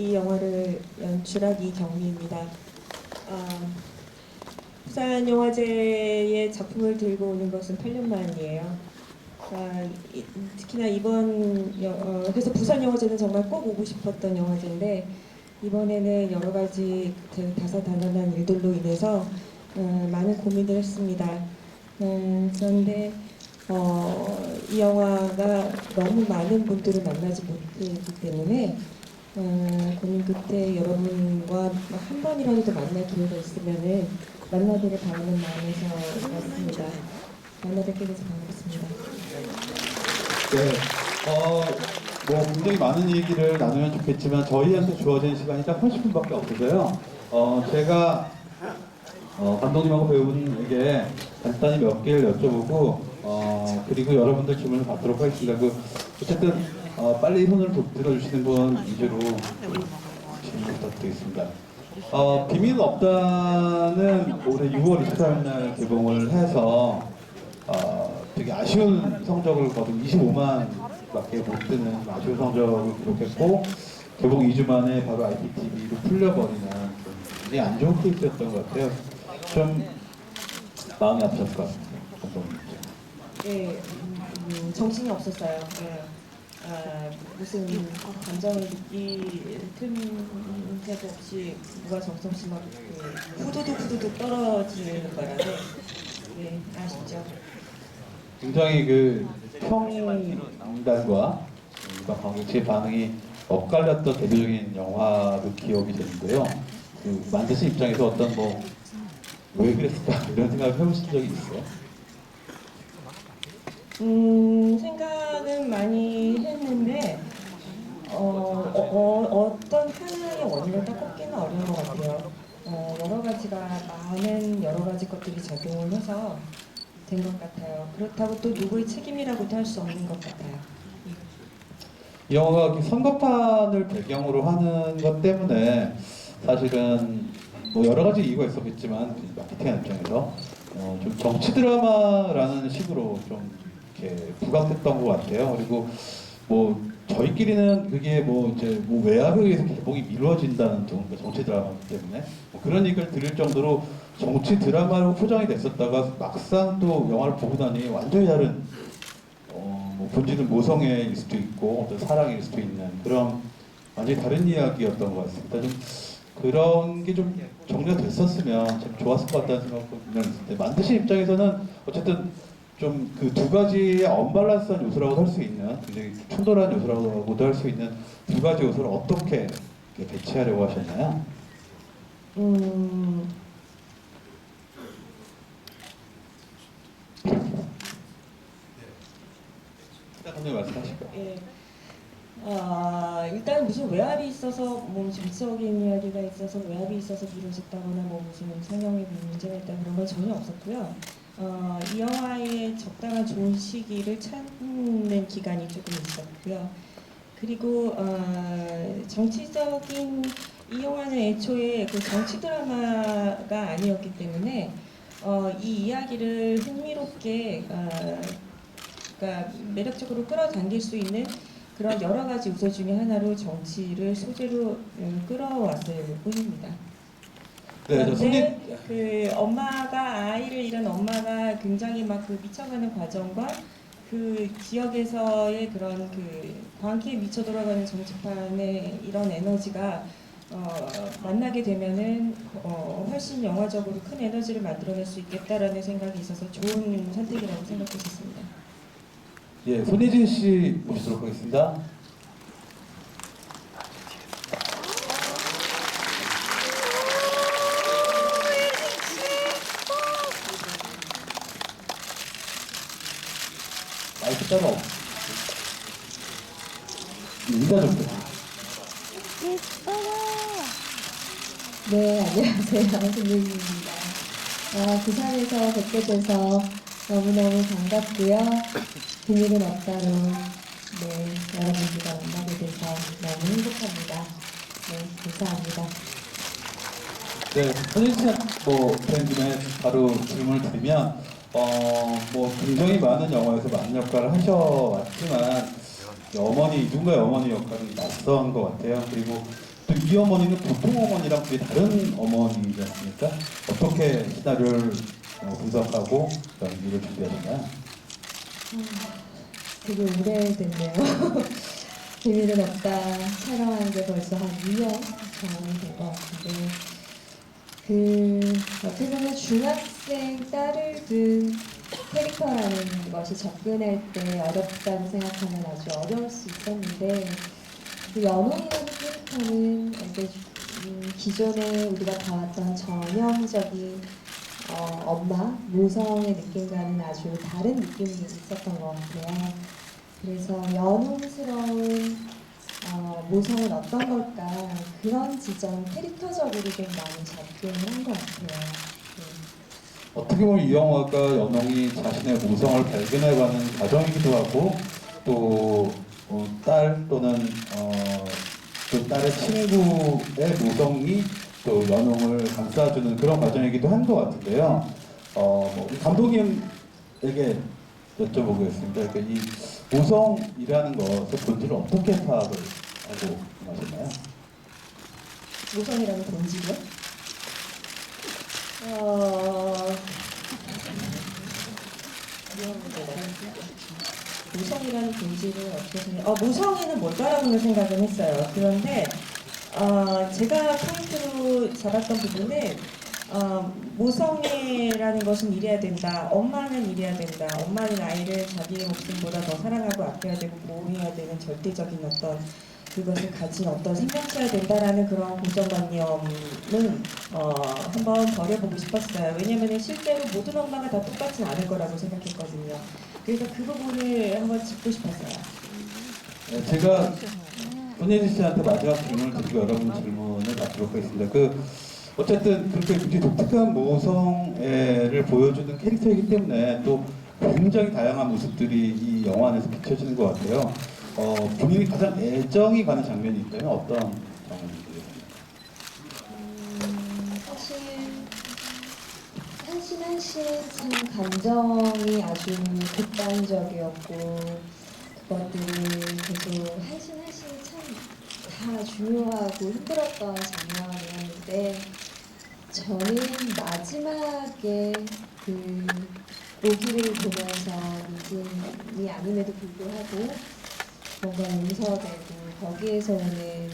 이 영화를 연출한 이경미입니다. 부산영화제에 작품을 들고 오는 것은 8년 만이에요. 특히나 그래서 부산영화제는 정말 꼭 오고 싶었던 영화제인데 이번에는 여러 가지 다사다난한 일들로 인해서 많은 고민을 했습니다. 그런데 이 영화가 너무 많은 분들을 만나지 못했기 때문에 고민 끝에 여러분과 한 번이라도 만날 기회가 있으면은 만나기를 바라는 마음에서 왔습니다. 만나뵙게 돼서 반갑습니다. 네, 뭐 굉장히 많은 얘기를 나누면 좋겠지만 저희한테 주어진 시간이 딱 30분밖에 없어서요. 제가 감독님하고 배우분에게 간단히 몇 개를 여쭤보고 그리고 여러분들 질문을 받도록 하겠습니다. 어쨌든 빨리 손을 들어주시는 분 위주로 질문 부탁드리겠습니다. 비밀 없다는 올해 6월 24일 날 개봉을 해서 되게 아쉬운 성적을 거둔 25만 밖에 못 드는 아쉬운 성적을 기록했고 개봉 2주 만에 바로 IPTV로 풀려버리는 굉장히 안 좋은 케이스였던 것 같아요. 좀 마음이 아프셨을 것 같습니다. 네, 정신이 없었어요. 네. 무슨 감정을 느낄 틈새도 없이 누가 정성없이 막 후두둑 떨어지는 바람에 네, 아쉽죠. 굉장히 평단과 관객의 반응이 엇갈렸던 대표적인 영화로 기억이 되는데요. 만드신 입장에서 어떤 왜 그랬을까 이런 생각을 해보신 적이 있어요? 생각은 많이 했는데 어떤 하나의 원인을 딱 꼽기는 어려운 것 같아요. 여러 가지 것들이 작용을 해서 된 것 같아요. 그렇다고 또 누구의 책임이라고도 할 수 없는 것 같아요. 이 영화가 선거판을 배경으로 하는 것 때문에 사실은 여러 가지 이유가 있었겠지만 마케팅하는 입장에서 좀 정치 드라마라는 식으로 좀 이렇게 부각됐던 것 같아요. 그리고 저희끼리는 그게 외압에 의해서 개봉이 미뤄진다는 정치 드라마 때문에 그런 얘기를 들을 정도로 정치 드라마로 포장이 됐었다가 막상 또 영화를 보고 나니 완전히 다른 본질은 모성애일 수도 있고 어떤 사랑일 수도 있는 그런 완전히 다른 이야기였던 것 같습니다. 좀 그런 게 좀 정리가 됐었으면 참 좋았을 것 같다는 생각이 분명히 있는데 만드신 입장에서는 어쨌든 좀 그 두 가지의 언밸런스한 요소라고 할 수 있는 굉장히 충돌한 요소라고도 할 수 있는 두 가지 요소를 어떻게 배치하려고 하셨나요? 선생님 말씀하실까요? 예. 일단 무슨 외압이 있어서 정치적인 이야기가 있어서 외압이 있어서 미뤄졌다거나 무슨 상영의 문제가 있다 그런 건 전혀 없었고요. 이 영화의 적당한 좋은 시기를 찾는 기간이 조금 있었고요. 그리고 정치적인 이 영화는 애초에 정치 드라마가 아니었기 때문에 이 이야기를 흥미롭게 그러니까 매력적으로 끌어당길 수 있는 그런 여러 가지 요소 중에 하나로 정치를 소재로 끌어왔을 뿐입니다. 그런데 아이를 잃은 엄마가 굉장히 미쳐가는 과정과 그 지역에서의 그런 광기에 미쳐 돌아가는 정치판의 이런 에너지가 만나게 되면은 훨씬 영화적으로 큰 에너지를 만들어낼 수 있겠다라는 생각이 있어서 좋은 선택이라고 생각했었습니다. 예, 손예진 씨 모시도록 하겠습니다. 마이크 따로 없. 인사 좀 부탁드립니다. 네, 안녕하세요. 손예진입니다. 부산에서 뵙게 돼서 너무너무 반갑고요. 비밀은 없다로 여러분들과 만나게 돼서 너무 행복합니다. 네, 감사합니다. 네, 손예진 팬 김에 바로 질문을 드리면 굉장히 많은 영화에서 많은 역할을 하셔왔지만 누군가의 어머니 역할은 낯선 것 같아요. 그리고 또 이 어머니는 보통 어머니랑 되게 다른 어머니지 않습니까? 어떻게 시나리오를 분석하고 연기를 준비하셨나요? 되게 오래됐네요. 재미는 없다 촬영한 게 벌써 한 2년 정도 된 것 같은데 어떻게 보면 중학생 딸을 둔 캐릭터라는 것이 접근할 때 어렵다고 생각하면 아주 어려울 수 있었는데 그 연홍이라는 캐릭터는 이제 기존에 우리가 봐왔던 전형적인 엄마, 모성의 느낌과는 아주 다른 느낌이 있었던 것 같아요. 그래서 연홍스러운 모성은 어떤 걸까 그런 지점 캐릭터적으로 좀 많이 접근을 한 것 같아요. 네. 어떻게 보면 이 영화가 연홍이 자신의 모성을 발견해가는 과정이기도 하고 또 딸 또는 그 딸의 친구의 모성이 또 연홍을 감싸주는 그런 과정이기도 한 것 같은데요. 감독님에게 여쭤보겠습니다. 그러니까 이 모성이라는 것의 본질을 어떻게 파악을 하고 하셨나요? 모성이라는 본질이요? 모성이라는 본질을 어떻게 생각? 모성이는 뭘까라는 생각을 했어요. 그런데 제가 포인트로 잡았던 부분은 모성애라는 것은 이래야 된다. 엄마는 이래야 된다. 엄마는 아이를 자기의 목숨보다 더 사랑하고 아껴야 되고 보호해야 되는 절대적인 어떤 그것을 가진 어떤 생명체여야 된다라는 그런 고정관념은 한번 버려보고 싶었어요. 왜냐하면 실제로 모든 엄마가 다 똑같진 않을 거라고 생각했거든요. 그래서 그 부분을 한번 짚고 싶었어요. 네, 제가 손예진 씨한테 마지막 질문을 드리고 여러분 질문을 받도록 하겠습니다. 어쨌든 그렇게 굉장히 독특한 모성애를 보여주는 캐릭터이기 때문에 또 굉장히 다양한 모습들이 이 영화 안에서 비춰지는 것 같아요. 본인이 가장 애정이 가는 장면이 있다면 어떤 장면이세요? 사실 한신 참 감정이 아주 극단적이었고 그것들이 계속 한신이 참 다 중요하고 힘들었던 장면이었는데 저는 마지막에 그 모기를 보면서 미진이 아님에도 불구하고 뭔가 용서되고 거기에서 오는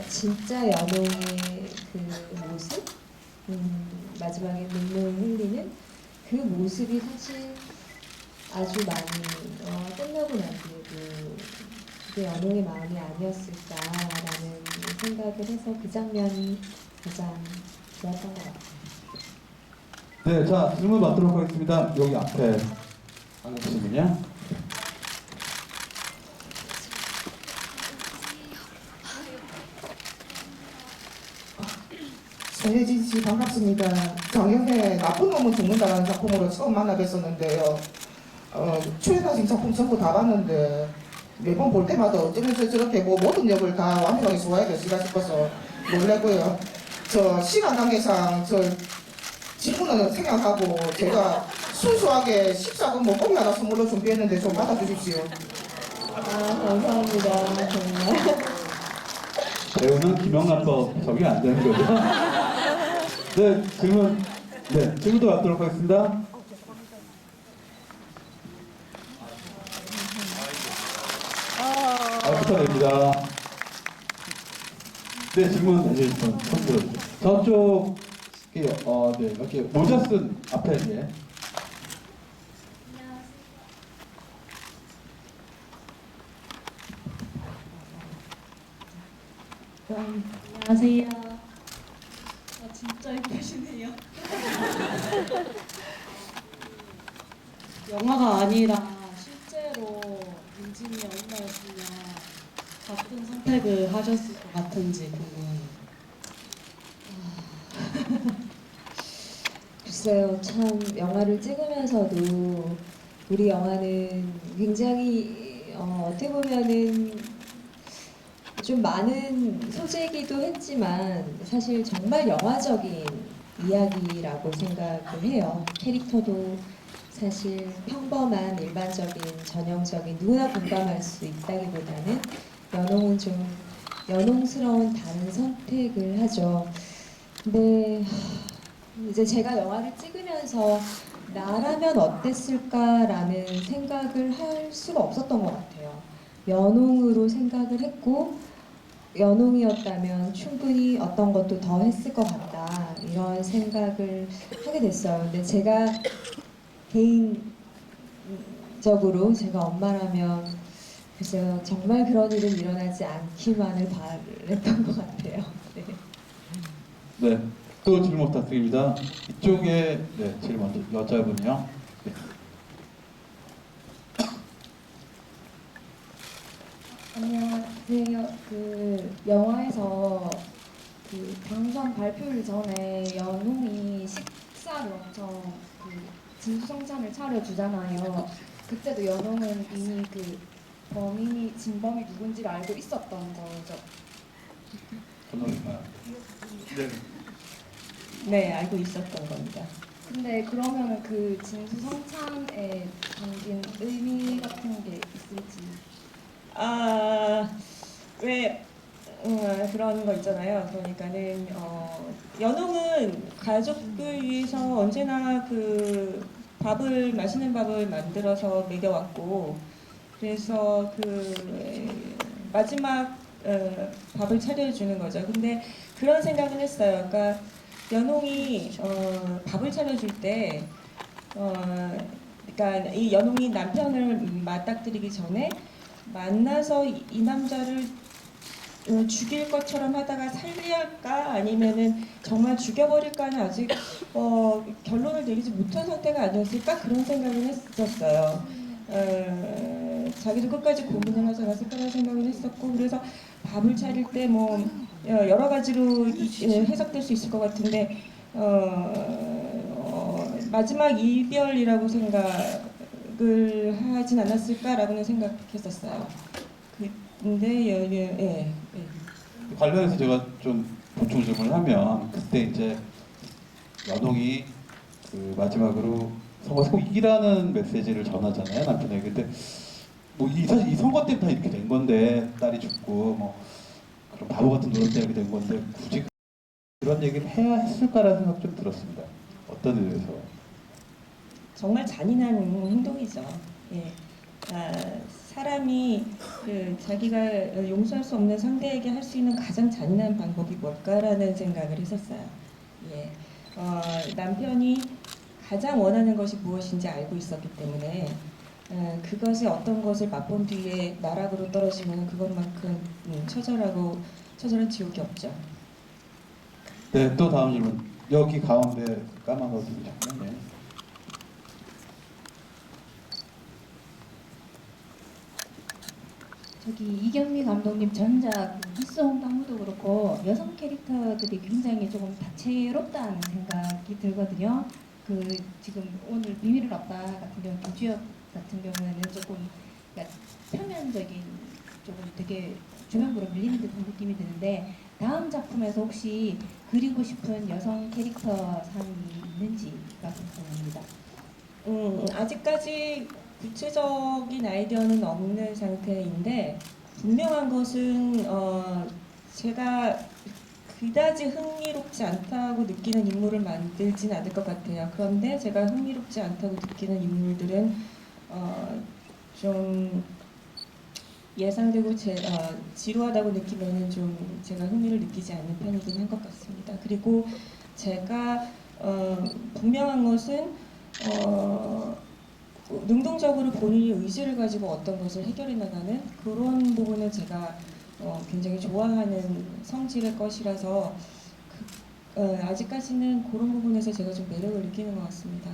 진짜 연홍의 그 모습 마지막에 눈물 흘리는 그 모습이 사실 아주 많이 끝나고 난 뒤에도 그게 연홍의 마음이 아니었을까라는 생각을 해서 그 장면이 가장 좋았던 것 같아요. 네, 자 질문 받도록 하겠습니다. 여기 앞에 안 계시군요. 손예진 씨 반갑습니다. 작년에 나쁜 놈은 죽는다라는 작품으로 처음 만나 뵀었는데요. 출연하신 작품 전부 다 봤는데 매번 볼 때마다 어쩌면서 저렇게 모든 역을 다 완벽하게 소화해 계시가 싶어서 놀라고요. 저 시간 관계상 저 질문은 생략하고 제가 순수하게 14금 고기 하나 선물로 준비했는데 좀 받아주십시오. 감사합니다. 정말. 배우는 김영란법 적용 안 되는 거죠? 네, 질문도 받도록 하겠습니다. 축하드립니다. 네, 질문 해주신 분 손 들어주세요. 저쪽, 네, 이렇게 모자 쓴 앞에, 예. 안녕하세요. 진짜 예쁘시네요. 영화가 아니라 실제로 민진이 엄마였으면 같은 선택을 하셨을 것 같은지 궁금해요. 글쎄요, 참 영화를 찍으면서도 우리 영화는 굉장히 어떻게 보면은 좀 많은 소재이기도 했지만 사실 정말 영화적인 이야기라고 생각을 해요. 캐릭터도 사실 평범한 일반적인 전형적인 누구나 공감할 수 있다기보다는 연홍은 좀 연홍스러운 다른 선택을 하죠. 근데 이제 제가 영화를 찍으면서 나라면 어땠을까라는 생각을 할 수가 없었던 것 같아요. 연홍으로 생각을 했고 연홍이었다면 충분히 어떤 것도 더 했을 것 같다 이런 생각을 하게 됐어요. 근데 제가 개인적으로 제가 엄마라면 글쎄요 정말 그런 일은 일어나지 않기만을 바랬던 것 같아요. 네. 네, 또 질문 부탁드립니다. 이쪽에 네, 제일 먼저 여자분이요. 네. 안녕하세요. 그 영화에서 그 당선 발표일 전에 연홍이 식사를 엄청 그 진수성찬을 차려주잖아요. 그때도 연홍은 이미 그 범인이 진범이 누군지를 알고 있었던 거죠. 감독님. 네. 네, 알고 있었던 겁니다. 근데 그러면은 그 진수성찬에 담긴 의미 같은 게 있을지. 왜 그런 거 있잖아요. 그러니까는 연홍은 가족을 위해서 언제나 그 맛있는 밥을 만들어서 먹여왔고, 그래서 그 마지막 밥을 차려주는 거죠. 근데 그런 생각을 했어요. 그러니까 연홍이 밥을 차려줄 때, 그러니까 이 연홍이 남편을 맞닥뜨리기 전에 만나서 이 남자를 죽일 것처럼 하다가 살릴까 아니면은 정말 죽여버릴까는 아직 결론을 내리지 못한 상태가 아니었을까 그런 생각을 했었어요. 자기도 끝까지 고민을 하지 않았을까라는 생각을 했었고, 그래서 밥을 차릴 때 뭐 여러 가지로 해석될 수 있을 것 같은데 마지막 이별이라고 생각을 하진 않았을까라고는 생각했었어요. 근데 예. 관련해서 제가 좀 보충 질문을 하면 그때 이제 연홍이 그 마지막으로 선거에서 꼭 이기라는 메시지를 전하잖아요, 남편에게. 근데 뭐 사실 이 선거 때문에 다 이렇게 된 건데, 딸이 죽고 뭐 그런 바보 같은 노릇 때문에 이렇게 된 건데 굳이 그런 얘기를 해야 했을까라는 생각 좀 들었습니다. 어떤 의미에서? 정말 잔인한 행동이죠. 예. 사람이 자기가 용서할 수 없는 상대에게 할 수 있는 가장 잔인한 방법이 뭘까라는 생각을 했었어요. 예. 남편이 가장 원하는 것이 무엇인지 알고 있었기 때문에 그것이 어떤 것을 맛본 뒤에 나락으로 떨어지면 그것만큼 처절한 지옥이 없죠. 네, 또 다음 질문. 여기 가운데 까만 거 들으셨나요? 네. 저기 이경미 감독님 전작 미스홍당무도 그렇고 여성 캐릭터들이 굉장히 조금 다채롭다는 생각이 들거든요. 그 지금 오늘 비밀을 얻다 같은 경우 김주혁 같은 경우에는 조금 그러니까 표면적인 조금 되게 조명부로 밀리는 듯한 느낌이 드는데 다음 작품에서 혹시 그리고 싶은 여성 캐릭터 상이 있는지가 궁금합니다. 아직까지 구체적인 아이디어는 없는 상태인데 분명한 것은 제가 그다지 흥미롭지 않다고 느끼는 인물을 만들진 않을 것 같아요. 그런데 제가 흥미롭지 않다고 느끼는 인물들은 좀 예상되고 지루하다고 느끼면은 좀 제가 흥미를 느끼지 않는 편이긴 한 것 같습니다. 그리고 제가 분명한 것은 능동적으로 본인이 의지를 가지고 어떤 것을 해결해 나가는 그런 부분을 제가 굉장히 좋아하는 성질의 것이라서 아직까지는 그런 부분에서 제가 좀 매력을 느끼는 것 같습니다.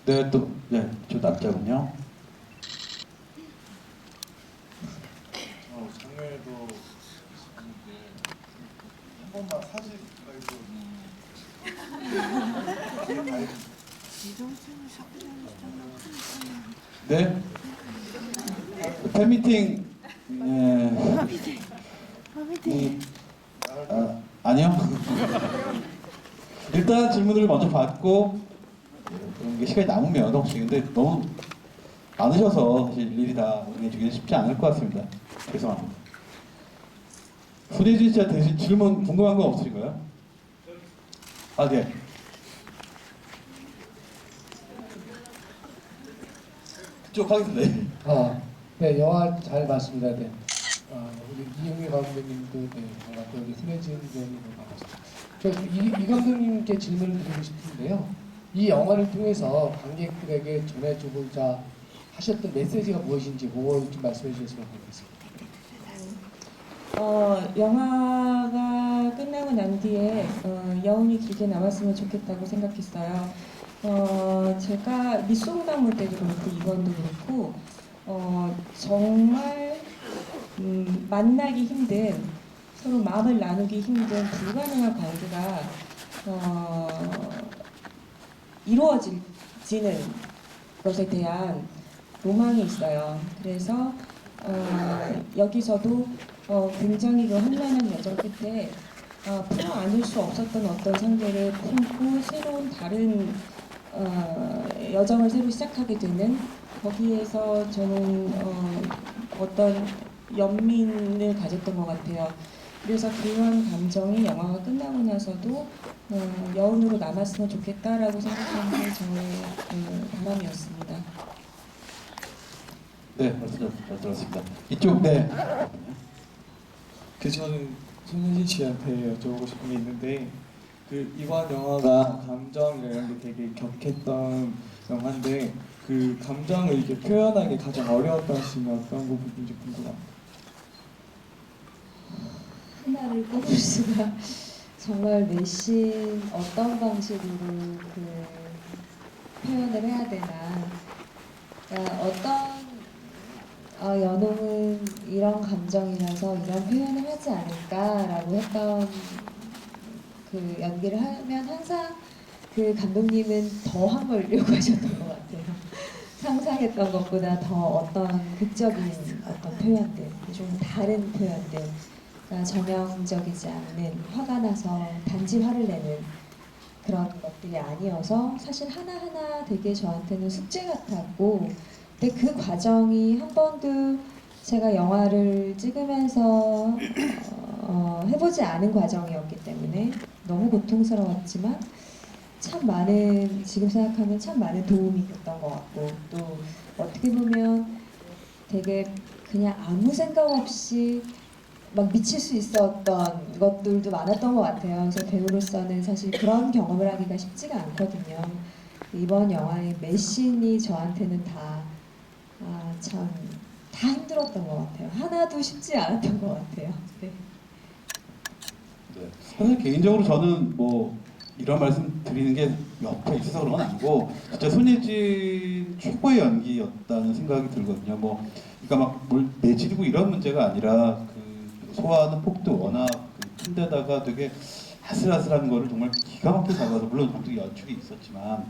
네, 또 네, 저 남자분요. 작년에도 있었는데 한 번만 사진 말고 네. 팬미팅. 네. 아니요. 일단 질문을 먼저 받고 이게 시간이 남으면 혹시 근데 너무 많으셔서 사실 일일이 다 응해주기는 쉽지 않을 것 같습니다. 죄송합니다. 손예진 씨한테 대신 질문 궁금한 거 없으신가요? 아, 네. 쭉 하겠습니다. 네, 영화 잘 봤습니다. 네. 우리 이영미 감독님도 네, 반갑고 우리 손혜진 배우님도 반갑습니다. 이 감독님께 질문을 드리고 싶은데요. 이 영화를 통해서 관객들에게 전해주고자 하셨던 메시지가 무엇인지 그걸 좀 말씀해 주셨으면 좋겠습니다. 영화가 끝나고 난 뒤에 여운이 길게 남았으면 좋겠다고 생각했어요. 제가 미소홍당무 때도 그렇고 이번도 그렇고 정말 만나기 힘든, 서로 마음을 나누기 힘든 불가능한 관계가 이루어지는 것에 대한 로망이 있어요. 그래서 여기서도 굉장히 그 험난한 여정 끝에 풀어 안을 수 없었던 어떤 상대를 품고 새로운 다른 여정을 새로 시작하게 되는, 거기에서 저는 어떤 연민을 가졌던 것 같아요. 그래서 그런 감정이 영화가 끝나고 나서도 여운으로 남았으면 좋겠다라고 생각하는 게 저의 바람이었습니다. 네, 말씀 잘 들었습니다. 이쪽, 네. 저는 손예진 씨한테 여쭤보고 싶은 게 있는데, 이번 영화가 감정이랑 게 되게 격했던 영화인데, 그 감정을 이렇게 표현하기 가장 어려웠던 씬은 어떤 부분인지 궁금합니다. 하나를 꼽을 수가 정말 내신 어떤 방식으로 그 표현을 해야 되나. 그러니까 어떤 연홍은 이런 감정이라서 이런 표현을 하지 않을까라고 했던 그 연기를 하면 항상 그 감독님은 더한 걸 요구하셨던 것 같아요. 상상했던 것보다 더 어떤 극적인 어떤 표현들, 좀 다른 표현들, 그러니까 전형적이지 않는, 화가 나서 단지 화를 내는 그런 것들이 아니어서 사실 하나하나 되게 저한테는 숙제 같았고, 근데 그 과정이 한 번도 제가 영화를 찍으면서 해보지 않은 과정이었기 때문에 너무 고통스러웠지만 참 많은, 지금 생각하면 참 많은 도움이 됐던 것 같고, 또 어떻게 보면 되게 그냥 아무 생각 없이 막 미칠 수 있었던 것들도 많았던 것 같아요. 그래서 배우로서는 사실 그런 경험을 하기가 쉽지가 않거든요. 이번 영화의 매 씬이 저한테는 다 힘들었던 것 같아요. 하나도 쉽지 않았던 것 같아요. 네. 네. 사실 개인적으로 저는 뭐 이런 말씀 드리는 게 옆에 있어서 그런 건 아니고 진짜 손예진 최고의 연기였다는 생각이 들거든요. 뭐 그러니까 막 뭘 내지르고 이런 문제가 아니라 그 소화하는 폭도 워낙 큰데다가 되게 아슬아슬한 거를 정말 기가 막히게 잡아서, 물론 감독이 연출이 있었지만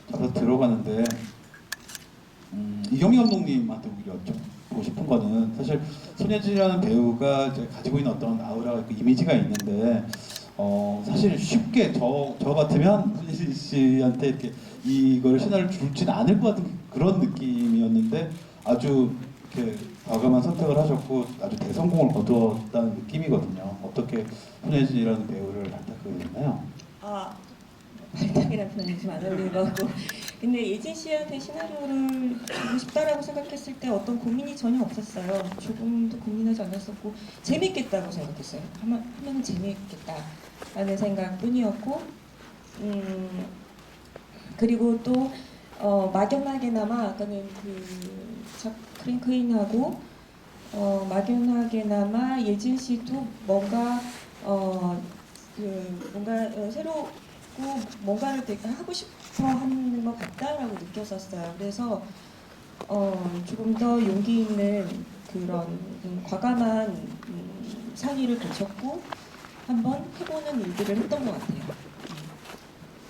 잡아서 들어가는데 이경미 감독님한테 오히려 여쭤보고 싶은 거는, 사실 손예진이라는 배우가 이제 가지고 있는 어떤 아우라, 그 이미지가 있는데 사실 쉽게 저 같으면 손예진 씨한테 이렇게 이걸 시나리오를 줄지는 않을 것 같은 그런 느낌이었는데 아주 이렇게 과감한 선택을 하셨고 아주 대성공을 거두었다는 느낌이거든요. 어떻게 손예진이라는 배우를 발탁하게 됐나요? 발탁이라는 표현이 좀 안 어울리는 것 같고, 근데 예진 씨한테 시나리오를 주고 싶다라고 생각했을 때 어떤 고민이 전혀 없었어요. 조금도 고민하지 않았었고 재밌겠다고 생각했어요. 하면 재밌겠다라는 생각뿐이었고, 그리고 또 막연하게나마 아까는 작 크랭크인하고 막연하게나마 예진 씨도 뭔가 새로 뭔가를 되게 하고 싶어 하는 것 같다라고 느꼈었어요. 그래서 조금 더 용기 있는 그런 과감한 상의를 거쳤고 한번 해보는 일들을 했던 것 같아요.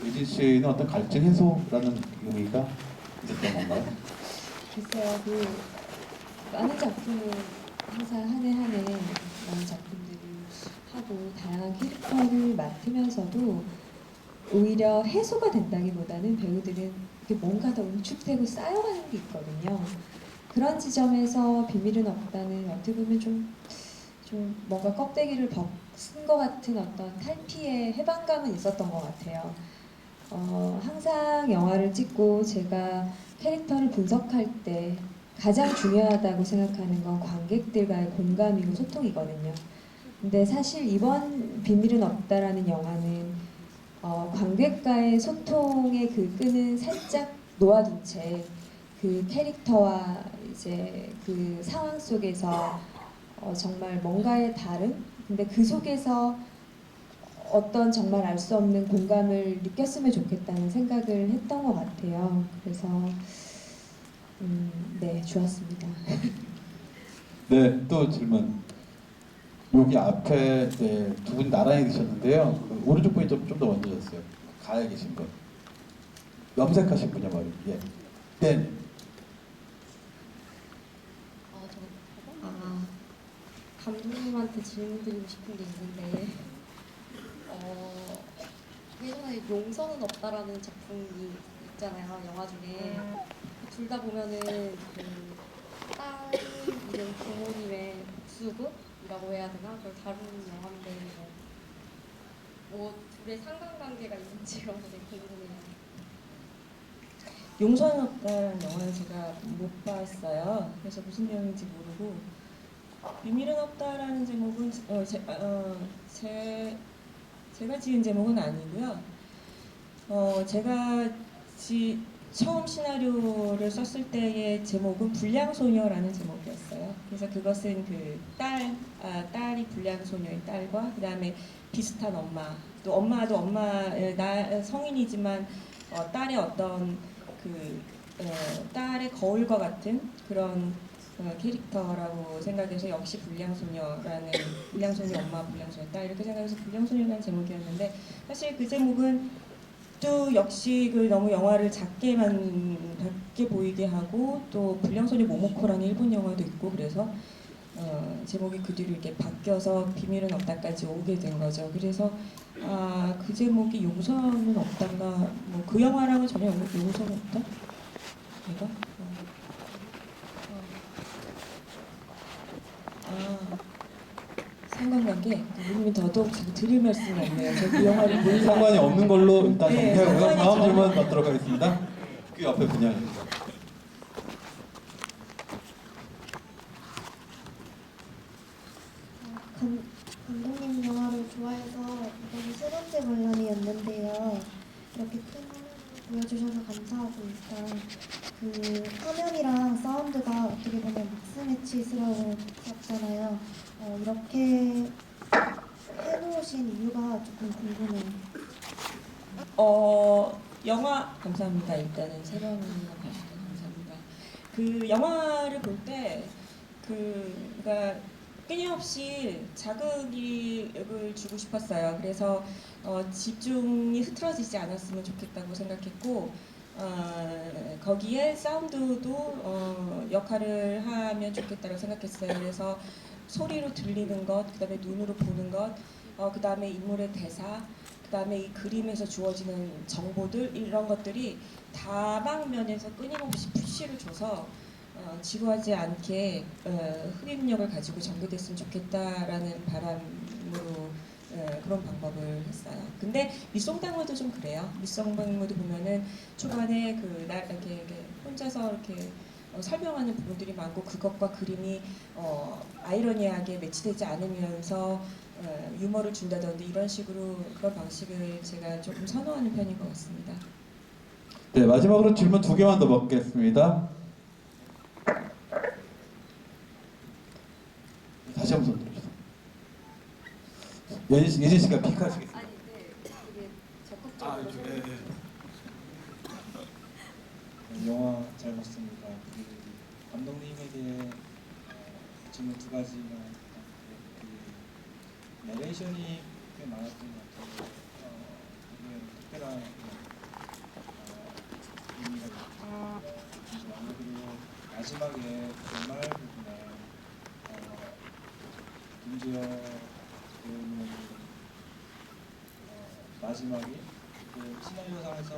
예진 씨는 어떤 갈증 해소라는 의미가 있었던 건가요? 글쎄요, 많은 작품을 항상 한 해 한 해 많은 작품들을 하고 다양한 캐릭터를 맡으면서도 오히려 해소가 된다기보다는 배우들은 뭔가 더 응축되고 쌓여가는 게 있거든요. 그런 지점에서 비밀은 없다는, 어떻게 보면 좀 좀 뭔가 껍데기를 쓴 것 같은 어떤 탈피의 해방감은 있었던 것 같아요. 항상 영화를 찍고 제가 캐릭터를 분석할 때 가장 중요하다고 생각하는 건 관객들과의 공감이고 소통이거든요. 근데 사실 이번 비밀은 없다라는 영화는 관객과의 소통의 그 끈은 살짝 놓아둔 채 그 캐릭터와 이제 그 상황 속에서 정말 뭔가의 다름? 근데 그 속에서 어떤 정말 알 수 없는 공감을 느꼈으면 좋겠다는 생각을 했던 것 같아요. 그래서 네, 좋았습니다. 네, 또 질문. 여기 앞에 네, 두 분 나란히 계셨는데요. 그 오른쪽 분이 좀 더 먼저 졌어요. 가에 계신 분. 염색하신 분이요, 머리. 예. 네. 감독님한테 질문 드리고 싶은 게 있는데 예전에 용서는 없다라는 작품이 있잖아요, 영화 중에. 둘 다 보면은 그 딸 이름 부모님의 복수극이라고 해야 되나? 그걸 다루는 영화인데 뭐 둘의 상관관계가 있는지 이런 거 되게 궁금해요. 용서는 없다는 영화는 제가 못 봤어요. 그래서 무슨 내용인지 모르고 비밀은 없다라는 제목은 제가 지은 제목은 아니고요. 제가 처음 시나리오를 썼을 때의 제목은 불량소녀라는 제목이었어요. 그래서 그것은 그 딸이 불량소녀의 딸과 그 다음에 비슷한 엄마, 또 엄마도 나 성인이지만 딸의 어떤 딸의 거울과 같은 그런 캐릭터라고 생각해서 역시 불량소녀 엄마, 불량소녀 딸 이렇게 생각해서 불량소녀라는 제목이었는데 사실 그 제목은 또 역시 너무 영화를 작게 보이게 하고 또 불량소녀 모모코라는 일본 영화도 있고 그래서 제목이 그 뒤로 이렇게 바뀌어서 비밀은 없다까지 오게 된 거죠. 그래서 그 제목이 용서는 없단가 뭐 그 영화랑은 전혀 용서는 없다? 내가? 상관관계? 누님이 더더욱 드릴 말씀이 없네요. 저 그 영화를 몰라요. 상관이 없는 걸로 일단 네, 정리하고요. 상관이 다음 전혀 질문 받도록 하겠습니다. 그 옆에 분야입니다. 감독님 영화를 좋아해서 이번이 세 번째 관람이었는데요. 이렇게 큰 화면을 보여주셔서 감사하고 일단 그 화면이랑 사운드가 어떻게 보면 믹스매치스러웠잖아요. 이렇게 해놓으신 이유가 조금 궁금해요. 영화 감사합니다. 일단은 세 번이나 봐주셔서 감사합니다. 그 영화를 볼 때 그러니까 끊임없이 자극을 주고 싶었어요. 그래서 집중이 흐트러지지 않았으면 좋겠다고 생각했고 거기에 사운드도 역할을 하면 좋겠다고 생각했어요. 그래서 소리로 들리는 것, 그 다음에 눈으로 보는 것, 그 다음에 인물의 대사, 그 다음에 이 그림에서 주어지는 정보들 이런 것들이 다방면에서 끊임없이 푸시를 줘서 지루하지 않게 흡입력을 가지고 전개됐으면 좋겠다라는 바람으로 그런 방법을 했어요. 근데 밑송당무도 좀 그래요. 밑송당무도 보면은 초반에 이렇게 혼자서 이렇게 설명하는 부분들이 많고 그것과 그림이 아이러니하게 매치되지 않으면서 유머를 준다든지 이런 식으로 그런 방식을 제가 조금 선호하는 편인 것 같습니다. 네, 마지막으로 질문 두 개만 더 받겠습니다. 다시 한번 손 들어주세요. 예진 씨가 픽하시겠습니다. 아니, 네, 되게 적극적으로. 영화 잘 봤습니다. 감독님에게 질문 두 가지만 내레이션이 꽤 많았던 것 같아요. 이게 특별한 의미가 있고 그리고 마지막에 결말 부분에 김지영 배우님의 마지막이 그 시나리오상에서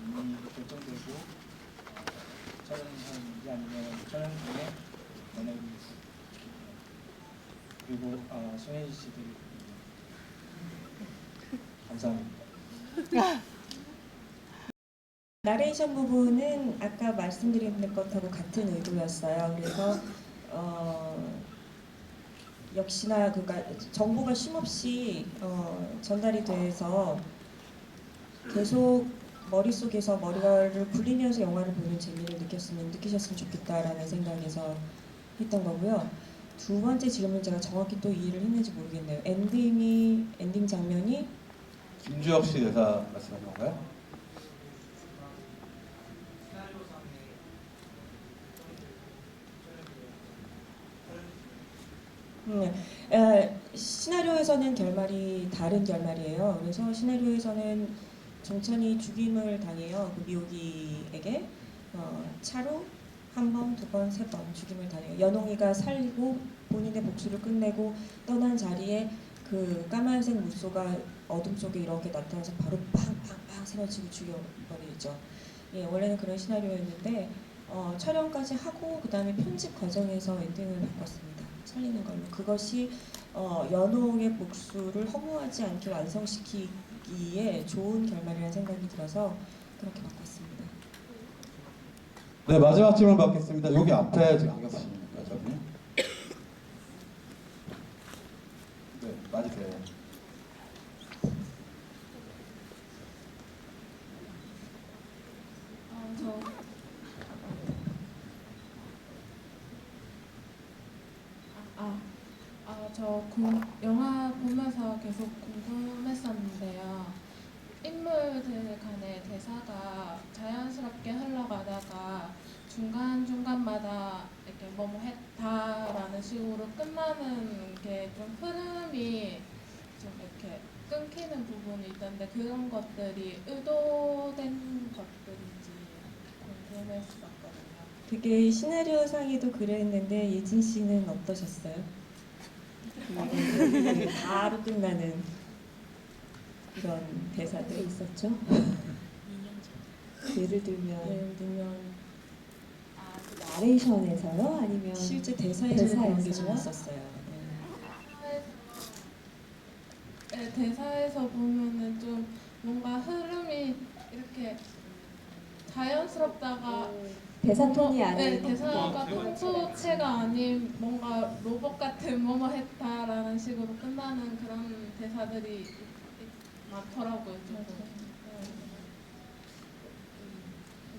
이미 결정되고 촬영한지 아니면 촬영 중에 연예인이 그리고 소혜지 씨도 감사합니다. 나레이션 부분은 아까 말씀드린 것하고 같은 의도였어요. 그래서 역시나 그러니까 정보가 쉼없이 전달이 돼서 계속 머릿속에서 머리를 굴리면서 영화를 보는 재미를 느끼셨으면 좋겠다라는 생각에서 했던 거고요. 두 번째 질문 제가 정확히 또 이해를 했는지 모르겠네요. 엔딩 장면이 김주혁 씨 대사 말씀하신 건가요? 시나리오에서는 결말이 다른 결말이에요. 그래서 시나리오에서는 정찬이 죽임을 당해요. 그 미호기에게 차로 한 번, 두 번, 세 번 죽임을 당해요. 연홍이가 살리고 본인의 복수를 끝내고 떠난 자리에 그 까만색 물소가 어둠 속에 이렇게 나타나서 바로 팡팡팡 세워치고 죽여버리죠. 예, 원래는 그런 시나리오였는데 촬영까지 하고 그 다음에 편집 과정에서 엔딩을 바꿨습니다. 살리는 걸로. 그것이 연홍의 복수를 허무하지 않게 완성시키기에 좋은 결말이라는 생각이 들어서 그렇게 바꿨습니다. 네, 마지막 질문 받겠습니다. 여기 앞에 지금 안경 쓰십니까, 저기? 네, 맞으세요. 영화 보면서 계속 궁금했었는데요. 인물들 간의 대사가 자연스럽게 흘러가다가 중간중간마다 이렇게 뭐뭐 했다라는 식으로 끝나는 게 좀 흐름이 좀 이렇게 끊기는 부분이 있던데 그런 것들이 의도된 것들인지 궁금했었거든요. 그게 시나리오상에도 그랬는데 예진 씨는 어떠셨어요? 바로 끝나는 그런 대사들 있었죠. 예를 들면 나레이션에서요? 아니면 실제 대사에서도 그런 게 좀 대사에서요? 있었어요. 네, 대사에서 보면은 좀 뭔가 흐름이 이렇게 자연스럽다가 대사 톤이 아닌 네, 대사가 평소체가 아닌 뭔가 로봇 같은 뭐뭐 했다라는 식으로 끝나는 그런 대사들이 많더라고요.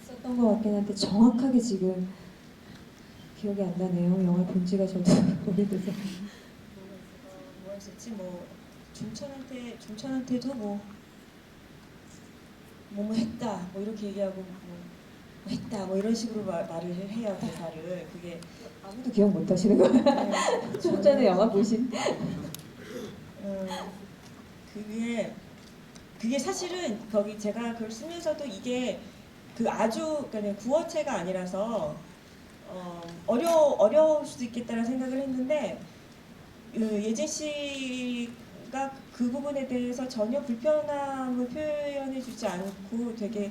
있었던 것 같긴 한데 정확하게 지금 기억이 안 나네요. 영화 본 지가 저도 오래돼서. 뭐 했었지? 뭐 준천한테도 뭐뭐 했다 뭐 이렇게 얘기하고 뭐 했다 뭐 이런 식으로 말을 해요. 대사를. 그게 아무도 기억 못 하시는 거예요. 좀 전에 영화 보신. 그게 사실은 거기 제가 그걸 쓰면서도 이게 그 아주 그러니까 구어체가 아니라서 어려울 수도 있겠다는 생각을 했는데 예진 씨가 그 부분에 대해서 전혀 불편함을 표현해주지 않고 되게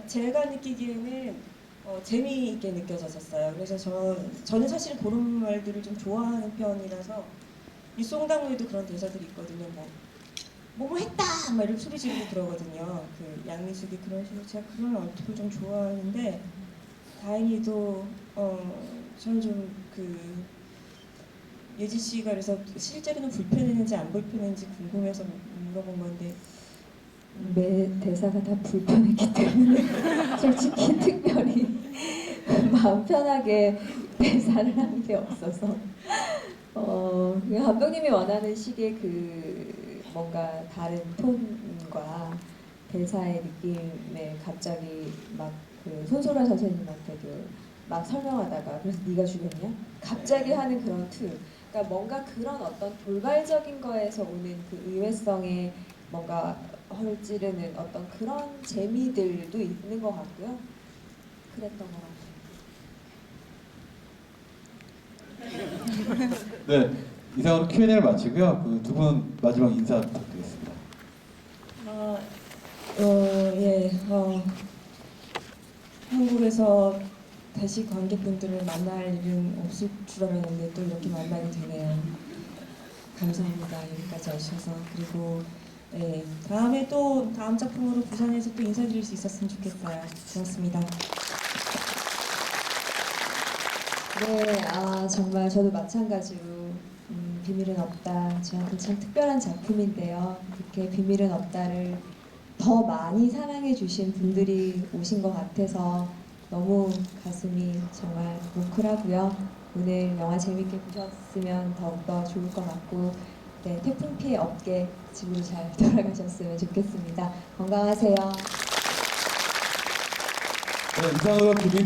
제가 느끼기에는 재미있게 느껴졌었어요. 그래서 저는 사실 그런 말들을 좀 좋아하는 편이라서 일송당무에도 그런 대사들이 있거든요. 뭐뭐 했다! 막 이렇게 소리 지르고 그러거든요. 그 양미숙이 그런 식으로 제가 그런 어투를 좀 좋아하는데 다행히도 저는 좀 예지 씨가 그래서 실제로는 불편했는지 안 불편했는지 궁금해서 물어본 건데 매 대사가 다 불편했기 때문에 솔직히 특별히 마음 편하게 대사를 한 게 없어서 감독님이 원하는 식의 그 뭔가 다른 톤과 대사의 느낌에 갑자기 막 그 손소라 선생님한테도 막 설명하다가 그래서 네가 죽였냐? 갑자기 하는 그런 투. 그러니까 뭔가 그런 어떤 돌발적인 거에서 오는 그 의외성에 뭔가 헐찌르는 어떤 그런 재미들도 있는 것 같고요. 그랬던 것 같아요. 네, 이상으로 Q&A를 마치고요. 그 두 분 마지막 인사 부탁드리겠습니다. 한국에서 다시 관객분들을 만날 일은 없을 줄 알았는데 또 이렇게 만나게 되네요. 감사합니다. 여기까지 와주셔서. 그리고 네, 다음에 또 다음 작품으로 부산에서 또 인사드릴 수 있었으면 좋겠어요. 고맙습니다. 네, 정말 저도 마찬가지로 비밀은 없다. 저한테 참 특별한 작품인데요. 이렇게 비밀은 없다를 더 많이 사랑해 주신 분들이 오신 것 같아서 너무 가슴이 정말 뭉클하고요. 오늘 영화 재밌게 보셨으면 더욱더 좋을 것 같고, 네, 태풍 피해 없게 집으로 잘 돌아가셨으면 좋겠습니다. 건강하세요. 네, 이상으로 비밀은